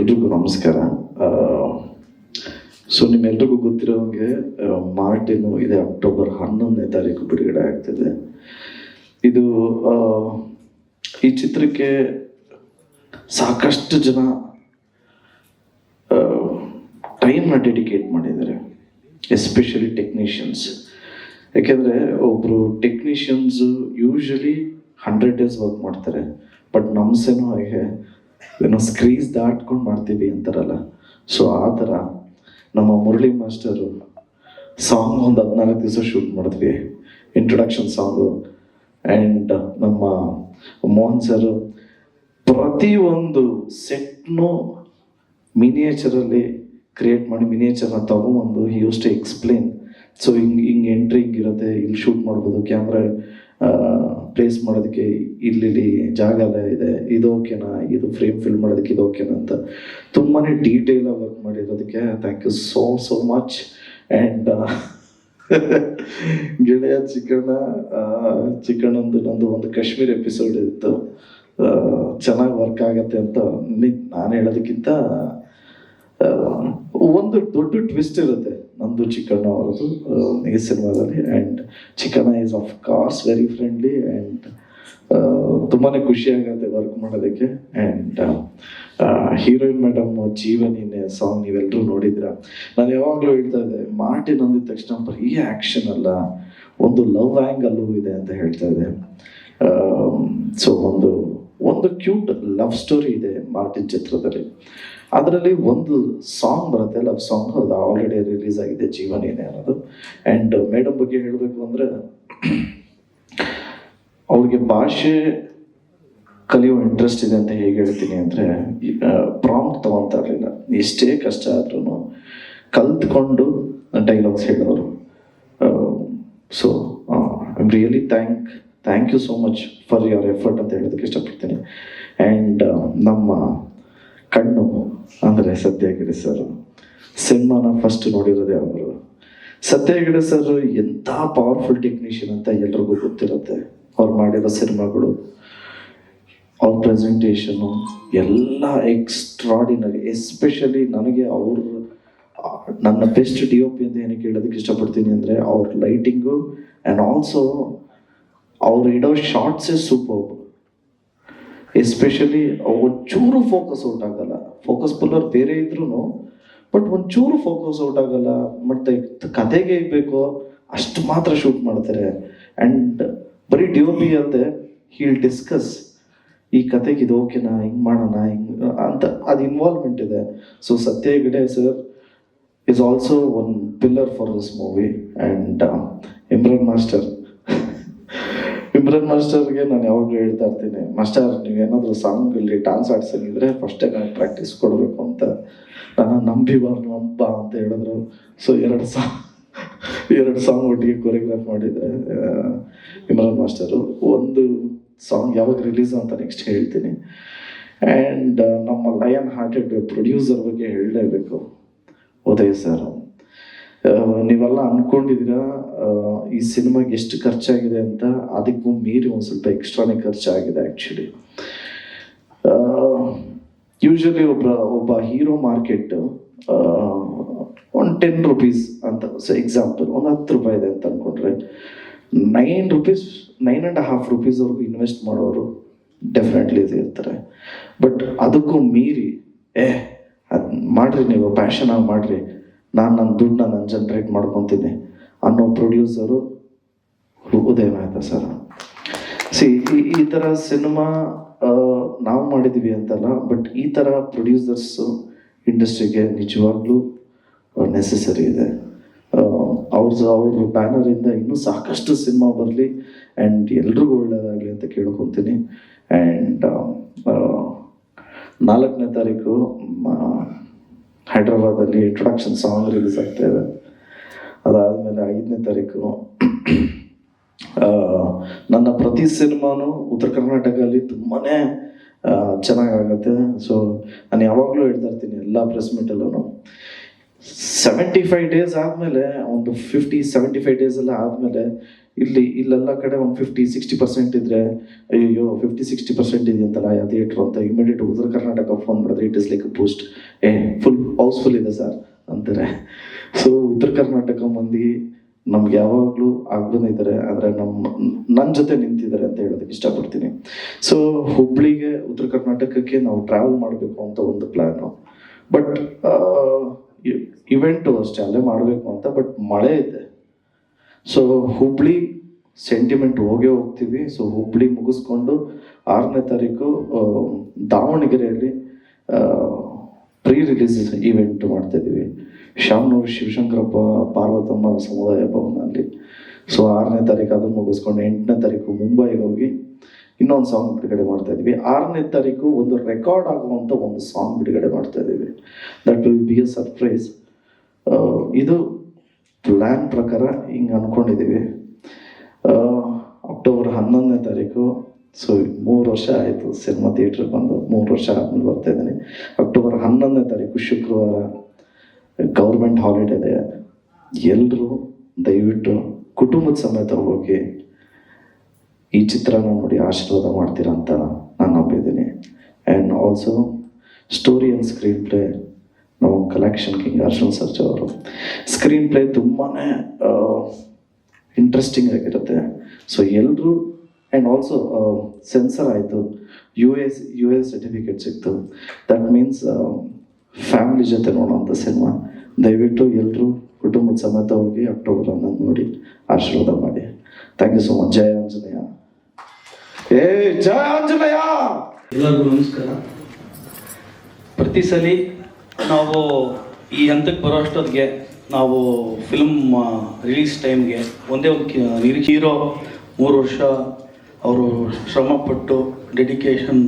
ಎಲ್ರಿಗೂ ನಮಸ್ಕಾರ. ಸೊ ನಿಮ್ಮೆಲ್ರಿಗೂ ಗೊತ್ತಿರೋಂಗೆ ಮಾರ್ಟಿನು ಇದೆ ಅಕ್ಟೋಬರ್ 11ನೇ ತಾರೀಕು ಬಿಡುಗಡೆ ಆಗ್ತಿದೆ. ಇದು ಈ ಚಿತ್ರಕ್ಕೆ ಸಾಕಷ್ಟು ಜನ ಟೈಮ್ನ ಡೆಡಿಕೇಟ್ ಮಾಡಿದ್ದಾರೆ, ಎಸ್ಪೆಷಲಿ ಟೆಕ್ನಿಷಿಯನ್ಸ್. ಯಾಕೆಂದರೆ ಒಬ್ಬರು ಟೆಕ್ನಿಷಿಯನ್ಸು ಯೂಶಲಿ 100 days ವರ್ಕ್ ಮಾಡ್ತಾರೆ, ಬಟ್ ನಮ್ಸೇನೋ ಹಾಗೆ ಏನೋ ಸ್ಕ್ರೀಸ್ ದಾಟ್ಕೊಂಡು ಮಾಡ್ತೀವಿ ಅಂತಾರಲ್ಲ, ಸೊ ಆ ಥರ ನಮ್ಮ ಮುರಳಿ ಮಾಸ್ಟರು ಸಾಂಗ್ ಒಂದು 14 ದಿವಸ ಶೂಟ್ ಮಾಡಿದ್ವಿ, ಇಂಟ್ರೊಡಕ್ಷನ್ ಸಾಂಗು. ಆ್ಯಂಡ್ ನಮ್ಮ ಮೋಹನ್ ಸರ್ ಪ್ರತಿಯೊಂದು ಸೆಟ್ನು ಮಿನಿಯೇಚರಲ್ಲಿ ಕ್ರಿಯೇಟ್ ಮಾಡಿ ಮಿನಿಯೇಚರ್ನ ತೊಗೊಂಬಂದು he use to explain. So ಹಿಂಗೆ ಎಂಟ್ರಿ ಹಿಂಗಿರುತ್ತೆ, ಇಲ್ಲಿ ಶೂಟ್ ಮಾಡ್ಬೋದು, ಕ್ಯಾಮ್ರಾ ಪ್ಲೇಸ್ ಮಾಡೋದಕ್ಕೆ ಇಲ್ಲಿ ಜಾಗ ಎಲ್ಲ ಇದೆ, ಇದು ಓಕೆನಾ, ಇದು ಫ್ರೇಮ್ ಫಿಲ್ ಮಾಡೋದಕ್ಕೆ ಇದು ಓಕೆನಾ ಅಂತ ತುಂಬಾ ಡೀಟೇಲಾಗಿ ವರ್ಕ್ ಮಾಡಿರೋದಕ್ಕೆ thank you so much. And ಗೆಳೆಯ ಚಿಕಣ್ಣಂದು ನಂದು ಒಂದು ಕಾಶ್ಮೀರ್ ಎಪಿಸೋಡ್ ಇತ್ತು, ಚೆನ್ನಾಗಿ ವರ್ಕ್ ಆಗತ್ತೆ ಅಂತ ನಾನು ಹೇಳೋದಕ್ಕಿಂತ ಒಂದು ದೊಡ್ಡ ಟ್ವಿಸ್ಟ್ ಇರುತ್ತೆ ನಂದು ಚಿಕ್ಕಣ್ಣ ಅವರದು ಈ ಸಿನಿಮಾದಲ್ಲಿ. And Chikkanna is of course very friendly and ತುಂಬಾ ಖುಷಿ ಆಗುತ್ತೆ ವರ್ಕ್ ಮಾಡೋದಕ್ಕೆ. ಆ್ಯಂಡ್ ಹೀರೋಯಿನ್ ಮೇಡಮ್ ಜೀವನಿನೇ ಸಾಂಗ್ ನೀವೆಲ್ಲರೂ ನೋಡಿದ್ರ. ನಾನು ಯಾವಾಗಲೂ ಹೇಳ್ತಾ ಇದ್ದೆ, ಮಾರ್ಟಿನ್ ಅಂದಿದ ತಕ್ಷಣ ಬರೀ ಆ್ಯಕ್ಷನ್ ಅಲ್ಲ, ಒಂದು ಲವ್ ಆ್ಯಂಗಲ್ಲೂ ಇದೆ ಅಂತ ಹೇಳ್ತಾ ಇದ್ದೆ. ಸೊ ಒಂದು ಕ್ಯೂಟ್ ಲವ್ ಸ್ಟೋರಿ ಇದೆ ಮಾರ್ಟಿನ್ ಚಿತ್ರದಲ್ಲಿ. ಅದರಲ್ಲಿ ಒಂದು ಸಾಂಗ್ ಬರುತ್ತೆ, ಲವ್ ಸಾಂಗ್, ಅದು ಆಲ್ರೆಡಿ ರಿಲೀಸ್ ಆಗಿದೆ, ಜೀವನೇನೆ ಅನ್ನೋದು. ಆ್ಯಂಡ್ ಮೇಡಮ್ ಬಗ್ಗೆ ಹೇಳಬೇಕು ಅಂದರೆ, ಅವ್ರಿಗೆ ಭಾಷೆ ಕಲಿಯೋ ಇಂಟ್ರೆಸ್ಟ್ ಇದೆ ಅಂತ ಹೇಗೆ ಹೇಳ್ತೀನಿ ಅಂದರೆ, ಪ್ರಾಂಪ್ಟ್ ತೊಗೊತಾ ಇರಲಿಲ್ಲ, ಎಷ್ಟೇ ಕಷ್ಟ ಆದ್ರೂ ಕಲ್ತ್ಕೊಂಡು ಡೈಲಾಗ್ಸ್ ಹೇಳೋರು. So I am really thank you so much for your effort ಅಂತ ಹೇಳೋದಕ್ಕೆ ಇಷ್ಟಪಡ್ತೀನಿ. ಆ್ಯಂಡ್ ನಮ್ಮ ಕಣ್ಣು ಅಂದರೆ ಸತ್ಯ ಹೆಗಡೆ ಸರ್, ಸಿನಿಮಾನ ಫಸ್ಟ್ ನೋಡಿರೋದೇ ಅವರು. ಸತ್ಯ ಹೆಗಡೆ ಸರ್ ಎಂಥ ಪವರ್ಫುಲ್ ಟೆಕ್ನಿಷಿಯನ್ ಅಂತ ಎಲ್ರಿಗೂ ಗೊತ್ತಿರುತ್ತೆ. ಅವ್ರು ಮಾಡಿರೋ ಸಿನಿಮಾಗಳು, ಅವ್ರ ಪ್ರೆಸೆಂಟೇಷನು ಎಲ್ಲ ಎಕ್ಸ್ಟ್ರಾಡಿನರಿ. ಎಸ್ಪೆಷಲಿ ನನಗೆ ನನ್ನ ಬೆಸ್ಟ್ DOP ಅಂತ ಏನಕ್ಕೆ ಹೇಳೋದಕ್ಕೆ ಇಷ್ಟಪಡ್ತೀನಿ ಅಂದರೆ, ಅವ್ರ ಲೈಟಿಂಗು ಆ್ಯಂಡ್ ಆಲ್ಸೋ ಅವ್ರು ಇಡೋ ಶಾರ್ಟ್ಸೇ ಸೂಪರ್. ಎಸ್ಪೆಷಲಿ ಒಂಚೂರು ಫೋಕಸ್ ಔಟ್ ಆಗಲ್ಲ, ಫೋಕಸ್ ಪುಲ್ಲರ್ ಬೇರೆ ಇದ್ರೂ ಬಟ್ ಒಂಚೂರು ಫೋಕಸ್ ಔಟ್ ಆಗಲ್ಲ. ಮತ್ತು ಕತೆಗೆ ಬೇಕೋ ಅಷ್ಟು ಮಾತ್ರ ಶೂಟ್ ಮಾಡ್ತಾರೆ. ಆ್ಯಂಡ್ ಬರೀ DOP ಅಲ್ಲದೆ ಹೀಲ್ ಡಿಸ್ಕಸ್, ಈ ಕತೆಗೆ ಇದು ಓಕೆನಾ, ಹಿಂಗೆ ಮಾಡೋಣ, ಹಿಂಗೆ ಅಂತ ಅದು ಇನ್ವಾಲ್ವ್ಮೆಂಟ್ ಇದೆ. So Satya Hegde sir is also one pillar for this movie. And Imran ಮಾಸ್ಟರ್ಗೆ ನಾನು ಯಾವಾಗಲೂ ಹೇಳ್ತಾ ಇರ್ತೀನಿ, ಮಾಸ್ಟರ್ ನೀವೇನಾದರೂ ಸಾಂಗಲ್ಲಿ ಡಾನ್ಸ್ ಆಡ್ಸಂಗಿದ್ರೆ ಫಸ್ಟೇ ನಾನು ಪ್ರಾಕ್ಟೀಸ್ ಕೊಡಬೇಕು ಅಂತ. ನಾನು ನಂಬಿಬಾರ್ದು ನಂಬ ಅಂತ ಹೇಳಿದ್ರು. ಸೊ ಎರಡು ಸಾಂಗ್ ಒಟ್ಟಿಗೆ ಕೊರಿಯೋಗ್ರಾಫ್ ಮಾಡಿದರೆ ಇಮ್ರಾನ್ ಮಾಸ್ಟರು. ಒಂದು ಸಾಂಗ್ ಯಾವಾಗ ರಿಲೀಸ್ ಅಂತ ನೆಕ್ಸ್ಟ್ ಹೇಳ್ತೀನಿ. ಆ್ಯಂಡ್ ನಮ್ಮ ಲಯನ್ ಹಾರ್ಟೆಡ್ ಪ್ರೊಡ್ಯೂಸರ್ ಬಗ್ಗೆ ಹೇಳಲೇಬೇಕು, ಉದಯ್ ಸರ್. ನೀವೆಲ್ಲ ಅಂದ್ಕೊಂಡಿದ್ದೀರಾ ಈ ಸಿನಿಮಾಗೆ ಎಷ್ಟು ಖರ್ಚಾಗಿದೆ ಅಂತ, ಅದಕ್ಕೂ ಮೀರಿ ಒಂದು ಸ್ವಲ್ಪ ಎಕ್ಸ್ಟ್ರಾನೇ ಖರ್ಚಾಗಿದೆ ಆ್ಯಕ್ಚುಲಿ. ಯೂಶಲಿ ಒಬ್ಬ ಹೀರೋ ಮಾರ್ಕೆಟ್ ಒಂದು 10 rupees ಅಂತ, ಸೊ ಎಕ್ಸಾಂಪಲ್ ಒಂದು 10 ರೂಪಾಯಿ ಇದೆ ಅಂತ ಅಂದ್ಕೊಂಡ್ರೆ, 9.5 rupees ಅವ್ರಿಗೂ ಇನ್ವೆಸ್ಟ್ ಮಾಡೋರು ಡೆಫಿನೆಟ್ಲಿ ಇರ್ತಾರೆ. ಬಟ್ ಅದಕ್ಕೂ ಮೀರಿ ಅದು ಮಾಡಿರಿ, ನೀವು ಪ್ಯಾಷನಾಗಿ ಮಾಡಿರಿ, ನನ್ನ ದುಡ್ಡನ್ನ ನಾನು ಜನ್ರೇಟ್ ಮಾಡ್ಕೊತೀನಿ ಅನ್ನೋ ಪ್ರೊಡ್ಯೂಸರು ಉದಯ್ ಮೆಹ್ತಾ ಸರ್. ಈ ಥರ ಸಿನಿಮಾ ನಾವು ಮಾಡಿದ್ದೀವಿ ಅಂತಲ್ಲ, ಬಟ್ ಈ ಥರ ಪ್ರೊಡ್ಯೂಸರ್ಸು ಇಂಡಸ್ಟ್ರಿಗೆ ನಿಜವಾಗ್ಲೂ ನೆಸೆಸರಿ ಇದೆ. ಅವ್ರ ಬ್ಯಾನರಿಂದ ಇನ್ನೂ ಸಾಕಷ್ಟು ಸಿನಿಮಾ ಬರಲಿ ಆ್ಯಂಡ್ ಎಲ್ರಿಗೂ ಒಳ್ಳೆಯದಾಗಲಿ ಅಂತ ಕೇಳ್ಕೊತೀನಿ. ಆ್ಯಂಡ್ 4ನೇ ತಾರೀಕು ಹೈದ್ರಾಬಾದಲ್ಲಿ ಇಂಟ್ರೊಡಕ್ಷನ್ ಸಾಂಗ್ ರಿಲೀಸ್ ಆಗ್ತಾ ಇದೆ. ಅದಾದಮೇಲೆ 5ನೇ ತಾರೀಕು ನನ್ನ ಪ್ರತಿ ಸಿನಿಮಾನು ಉತ್ತರ ಕರ್ನಾಟಕದಲ್ಲಿ ತುಂಬಾ ಚೆನ್ನಾಗಾಗತ್ತೆ. ಸೊ ನಾನು ಯಾವಾಗಲೂ ಹೇಳ್ತಾ ಇರ್ತೀನಿ ಎಲ್ಲ ಪ್ರೆಸ್ ಮೀಟಲ್ಲೂ, 75 ಡೇಸ್ ಆದಮೇಲೆ ಒಂದು 75 ಡೇಸ್ ಎಲ್ಲ ಆದಮೇಲೆ ಇಲ್ಲೆಲ್ಲ ಕಡೆ ಒಂದು 50-60% ಇದ್ರೆ ಅಯ್ಯೋ 50-60% ಇದೆಯಂತಲ್ಲ ಯಾವ ಥಿಯೇಟ್ರು ಅಂತ ಇಮಿಡಿಯೇಟ್ ಉತ್ತರ ಕರ್ನಾಟಕ ಫೋನ್ ಮಾಡಿದ್ರೆ it is like boost. Full housefull ಇದೆ ಸರ್ ಅಂತಾರೆ. ಸೊ ಉತ್ತರ ಕರ್ನಾಟಕ ಮಂದಿ ನಮ್ಗೆ ಯಾವಾಗಲೂ ಆಗ್ಬಂದಿದ್ದಾರೆ, ಆದರೆ ನನ್ನ ಜೊತೆ ನಿಂತಿದ್ದಾರೆ ಅಂತ ಹೇಳೋದಕ್ಕೆ ಇಷ್ಟಪಡ್ತೀನಿ. ಸೊ ಹುಬ್ಳಿಗೆ ಉತ್ತರ ಕರ್ನಾಟಕಕ್ಕೆ ನಾವು ಟ್ರಾವೆಲ್ ಮಾಡಬೇಕು ಅಂತ ಒಂದು ಪ್ಲ್ಯಾನು. ಬಟ್ ಇವೆಂಟು ಅಷ್ಟೇ ಅಲ್ಲೇ ಮಾಡಬೇಕು ಅಂತ, ಬಟ್ ಮಳೆ ಇದೆ. ಸೊ ಹುಬ್ಳಿ ಸೆಂಟಿಮೆಂಟ್ ಹೋಗ್ತೀವಿ. ಸೊ ಹುಬ್ಳಿ ಮುಗಿಸ್ಕೊಂಡು 6ನೇ ತಾರೀಕು ದಾವಣಗೆರೆಯಲ್ಲಿ ಪ್ರೀ ರಿಲೀಸ್ ಈವೆಂಟ್ ಮಾಡ್ತಾಯಿದ್ದೀವಿ, ಶಾಮನೂರು ಶಿವಶಂಕರಪ್ಪ ಪಾರ್ವತಮ್ಮ ಸಮುದಾಯ ಭವನಲ್ಲಿ. ಸೊ 6ನೇ ತಾರೀಕು ಅದನ್ನು ಮುಗಿಸ್ಕೊಂಡು 8ನೇ ತಾರೀಕು ಮುಂಬೈಗೆ ಹೋಗಿ ಇನ್ನೊಂದು ಸಾಂಗ್ ಬಿಡುಗಡೆ ಮಾಡ್ತಾ ಇದ್ದೀವಿ. 6ನೇ ತಾರೀಕು ಒಂದು ರೆಕಾರ್ಡ್ ಆಗುವಂಥ ಒಂದು ಸಾಂಗ್ ಬಿಡುಗಡೆ ಮಾಡ್ತಾ ಇದ್ದೀವಿ. That will be A surprise. ಇದು ಪ್ಲ್ಯಾನ್ ಪ್ರಕಾರ ಹಿಂಗೆ ಅಂದ್ಕೊಂಡಿದ್ದೀವಿ. ಅಕ್ಟೋಬರ್ 11ನೇ ತಾರೀಕು, ಸೊ 3 ವರ್ಷ ಆಯಿತು ಸಿನಿಮಾ ಥಿಯೇಟ್ರಿಗೆ ಬಂದು, 3 ವರ್ಷ ಆದಮೇಲೆ ಬರ್ತಾ ಇದ್ದೀನಿ. ಅಕ್ಟೋಬರ್ 11ನೇ ತಾರೀಕು ಶುಕ್ರವಾರ ಗೌರ್ಮೆಂಟ್ ಹಾಲಿಡೇ ಇದೆ. ಎಲ್ಲರೂ ದಯವಿಟ್ಟು ಕುಟುಂಬದ ಸಮೇತ ಹೋಗಿ ಈ ಚಿತ್ರನ ನೋಡಿ ಆಶೀರ್ವಾದ ಮಾಡ್ತೀರಾ ಅಂತ ನಾನು ನಂಬಿದ್ದೀನಿ. And also story and screen play ನಾವು ಕಲೆಕ್ಷನ್ ಕಿಂಗ್ ಅರ್ಜುನ್ ಸರ್ಜಾ ಅವರು. ಸ್ಕ್ರೀನ್ ಪ್ಲೇ ತುಂಬಾ ಇಂಟ್ರೆಸ್ಟಿಂಗ್ ಆಗಿರುತ್ತೆ. ಸೊ ಎಲ್ಲರೂ ಆ್ಯಂಡ್ ಆಲ್ಸೋ ಸೆನ್ಸರ್ ಆಯಿತು, ಯು ಎಸ್ ಸರ್ಟಿಫಿಕೇಟ್ ಸಿಕ್ತು. ದಟ್ ಮೀನ್ಸ್ ಫ್ಯಾಮಿಲಿ ಜೊತೆ ನೋಡೋಂಥ ಸಿನಿಮಾ. ದಯವಿಟ್ಟು ಎಲ್ಲರೂ ಕುಟುಂಬದ ಸಮೇತ ಹೋಗಿ ಅಕ್ಟೋಬರ್ 11 ನೋಡಿ ಆಶೀರ್ವಾದ ಮಾಡಿ. Thank you so much. ಜಯ ಆಂಜನೇಯ. ಜಯ ಆಂಜನೇಯ. ಎಲ್ಲರಿಗೂ ನಮಸ್ಕಾರ. ಪ್ರತಿ ಸಲ ನಾವು ಈ ಹಂತಕ್ಕೆ ಬರೋ ಅಷ್ಟೊತ್ತಿಗೆ ನಾವು ಫಿಲ್ಮ್ ರಿಲೀಸ್ ಟೈಮ್ಗೆ ಒಂದೇ ಒಂದು ನಿರೀಕ್ಷೆ ಹೀರೋ 3 ವರ್ಷ ಅವರು ಶ್ರಮಪಟ್ಟು ಡೆಡಿಕೇಶನ್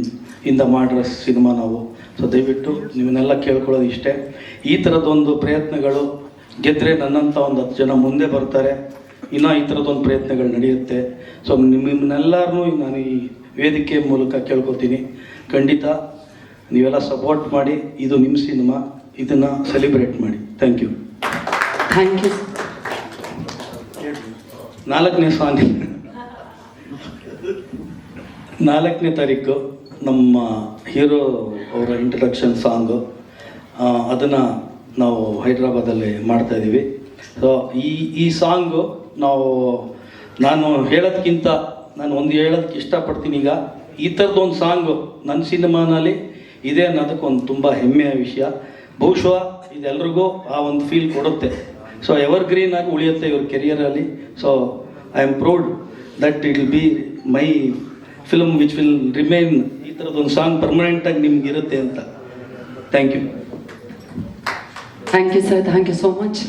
ಇಂದ ಮಾಡಿರೋ ಸಿನಿಮಾ ನಾವು. ಸೊ ದಯವಿಟ್ಟು ನೀವನ್ನೆಲ್ಲ ಕೇಳ್ಕೊಳ್ಳೋದು ಇಷ್ಟೇ, ಈ ಥರದ್ದೊಂದು ಪ್ರಯತ್ನಗಳು ಗೆದ್ದರೆ ನನ್ನಂಥ ಒಂದು 10 ಜನ ಮುಂದೆ ಬರ್ತಾರೆ, ಇನ್ನೂ ಈ ಥರದ್ದೊಂದು ಪ್ರಯತ್ನಗಳು ನಡೆಯುತ್ತೆ. ಸೊ ನಿಮ್ಮನ್ನೆಲ್ಲರನ್ನೂ ನಾನು ಈ ವೇದಿಕೆ ಮೂಲಕ ಕೇಳ್ಕೊತೀನಿ, ಖಂಡಿತ ನೀವೆಲ್ಲ ಸಪೋರ್ಟ್ ಮಾಡಿ. ಇದು ನಿಮ್ಮ ಸಿನಿಮಾ, ಇದನ್ನು ಸೆಲಿಬ್ರೇಟ್ ಮಾಡಿ. Thank you. Thank you. 4ನೇ ಸಾಂಗ್ 4ನೇ ತಾರೀಕು ನಮ್ಮ ಹೀರೋ ಅವರ ಇಂಟ್ರಡಕ್ಷನ್ ಸಾಂಗು, ಅದನ್ನು ನಾವು ಹೈದ್ರಾಬಾದಲ್ಲಿ ಮಾಡ್ತಾಯಿದ್ದೀವಿ. ಸೊ ಈ ಸಾಂಗು ನಾನು ಹೇಳೋದಕ್ಕಿಂತ ನಾನು ಒಂದು ಹೇಳೋದಕ್ಕೆ ಇಷ್ಟಪಡ್ತೀನಿ. ಈಗ ಈ ಥರದ್ದೊಂದು ಸಾಂಗು ನನ್ನ ಸಿನಿಮಾನಲ್ಲಿ ಇದೆ ಅನ್ನೋದಕ್ಕೊಂದು ತುಂಬ ಹೆಮ್ಮೆಯ ವಿಷಯ. ಬಹುಶಃ ಇದೆಲ್ರಿಗೂ ಆ ಒಂದು ಫೀಲ್ ಕೊಡುತ್ತೆ. ಸೊ ಎವರ್ಗ್ರೀನ್ ಆಗಿ ಉಳಿಯುತ್ತೆ ಇವ್ರ ಕೆರಿಯರಲ್ಲಿ. So I am proud that it will be my film which will remain. ಈ ಥರದ್ದೊಂದು ಸಾಂಗ್ ಪರ್ಮನೆಂಟಾಗಿ ನಿಮ್ಗೆ ಇರುತ್ತೆ ಅಂತ. Thank you. Thank you sir. Thank you so much.